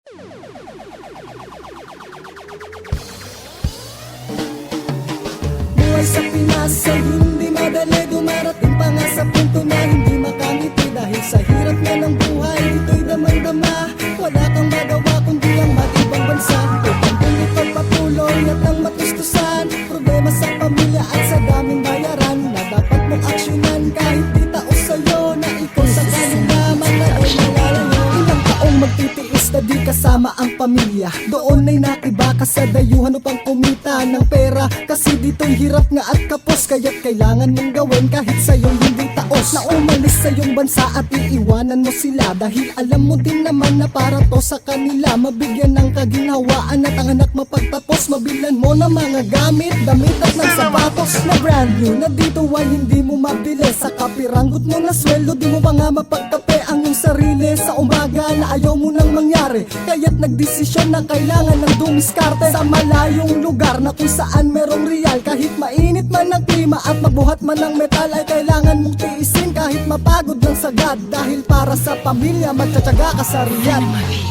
Buhay sa Pinas ay hindi madali. Dumarating pa nga sa punto na hindi makangiti. Dahil sa hirap nga ng buhay, dito'y damang-dama. Wala kang magawa kundi ang mag-ibang bansa. Upang dili pagpatuloy at ang matustusan. Problema sa pamilya at sa daming bayaran na dapat mong aksyonan. Kahit di taos sa'yo na ikaw sa kanila manlaon malalayo. Ilang taong magtitiis na di kasama ang pamilya. Doon ay nakiba ka sa dayuhan upang kumita ng pera. Kasi dito'y hirap nga at kapos, kaya't kailangan mong gawin kahit sa'yo'y hindi taos. Na umalis sa iyong bansa at iiwanan mo sila. Dahil alam mo din naman na para to sa kanila. Mabigyan ng kaginhawaan at ang anak mapagtapos. Mabilan mo ng mga gamit, damit at ng sapatos na brand new na dito ay hindi mo mabili. Sa kapiranggot mo na sweldo, di mo pa nga mapagkape ang iyong sarili. Sa umaga na ayaw mo nang mangyari, kaya't nagdesisyon na kailangan ng dumiskarte. Sa malayong lugar na kung saan merong real, kahit mainit man ang klima at mabuhat man ang metal, ay kailangan mong tiisin kahit mapagod ng sagad. Dahil para sa pamilya magtsatsaga ka sa Riyadh.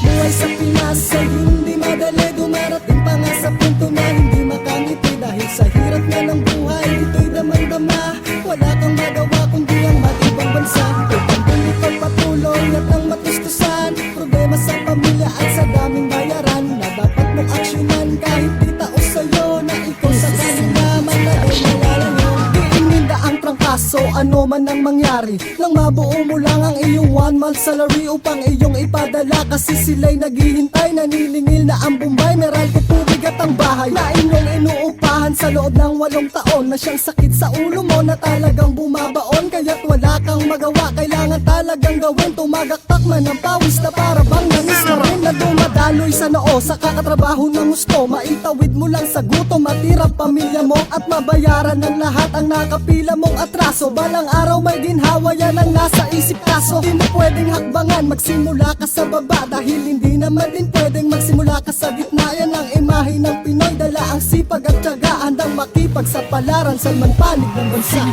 Buhay sa Pinas ay hindi madali. Dumarating pa nga sa punto na hindi makangiti. Dahil sa hirap nga ng buhay, dito'y damang-dama. Wala kang magawa kundi ang mag-ibang bansa. Upang dili pagpatuloy at ang matustusan. Problema sa pamilya at sa daming bayaran na dapat mong aksyonan. Kahit di taos sa'yo na ikaw sa kanila manlaon malalayo. Iininda ang trangkaso, ano man ang mangyari, nang mabuo mo lang ang iyong 1 month salary upang iyong ipadala. Kasi sila'y naghihintay, naniningil na ang Bombay. Meral ko tubig at ang bahay na inyong inuupahan sa loob ng 8 taon. Na siyang sakit sa ulo mo na talagang bumabaon. Kaya't wala kang magawa, kailangan talagang gawin. Tumagaktak man ang pawis na para bang namis na rin. Na dumadaloy sa noo sa kakatrabaho ng gusto. Maitawid mo lang sa gutom, matirang pamilya mo at mabayaran ng lahat ang nakapila mong atraso. Balang araw may ginhawa, yan ang nasa isip kaso. Di mo pwedeng hakbangan, magsimula ka sa baba. Dahil hindi naman din pwedeng magsimula ka sa gitna. Yan ang imahe ng Pinoy, dala ang sipag at tiyaga. Handang makipagsapalaran sa manpanig ng bansa.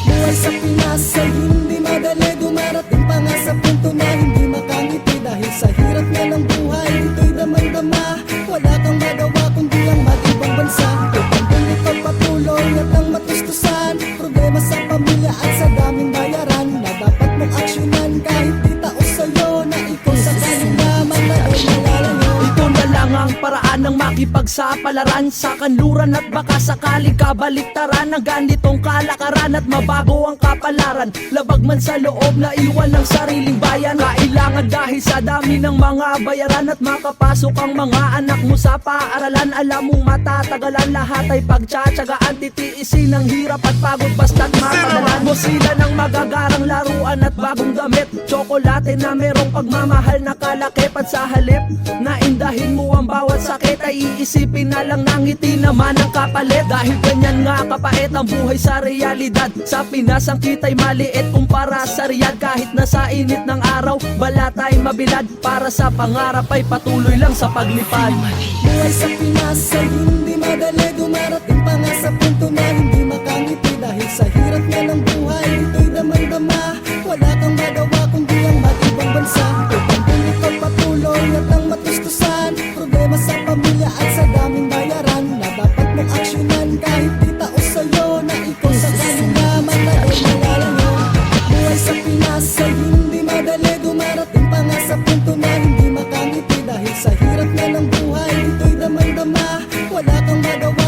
Buhay sa Pinas ay hindi madali. Dumarating pa nga sa punto na hindi makangiti. Dahil sa hirap nga ng buhay, dito'y damang-dama. Wala kang magawa kundi ang mag-ibang bansa. Upang dili pagpatuloy at ang matustusan. Problema sa pamilya at sa daming bayaran na dapat mong aksyonan. Kahit di taos sa'yo na ikaw sa kanila manlaon malalayo. Ito na lang ang paraan ng makipagsapalaran sa kanluran at baka sakaling kabaliktaran ng ganitong kalakaran at mabago ang kapalaran. Labag man sa loob na iwan ng sariling bayan, kailangan dahil sa dami ng mga bayaran at makapasok ang mga anak mo sa paaralan. Alam mong matatagalan, lahat ay pagtsatsagaan, titiisin ang hirap at pagod basta't mapadalan mo sila ng magagarang laruan at bagong damit. Tsokolate na merong pagmamahal na kalakip at sa halip na indahin mo ang bawat sakit ay iisipin na lang ng ngiti naman ang kapalit. Dahil ganyan nga kapait ang buhay sa realidad. Sa Pinas ang kita'y maliit kumpara sa Riyadh. Kahit nasa init ng araw, balat ay mabilad. Para sa pangarap ay patuloy lang sa paglipad. Buhay sa Pinas ay hindi madali. Dumarating pa nga sa punto na hindi makangiti. Dahil sa hirap nga ng buhay, dito'y damang-dama. Wala kang magawa kundi ang mag-ibang bansa. Upang dili pagpatuloy at ang matustusan. Problema sa pamilya at sa daming bayaran na dapat mong aksyonan. Kahit di taos sa'yo na ikaw sa kanila manlaon malalayo. Buhay sa Pinas ay hindi madali. Dumarating pa nga sa punto na hindi makangiti. Dahil sa hirap nga ng buhay, dito'y damang-dama. Wala kang magawa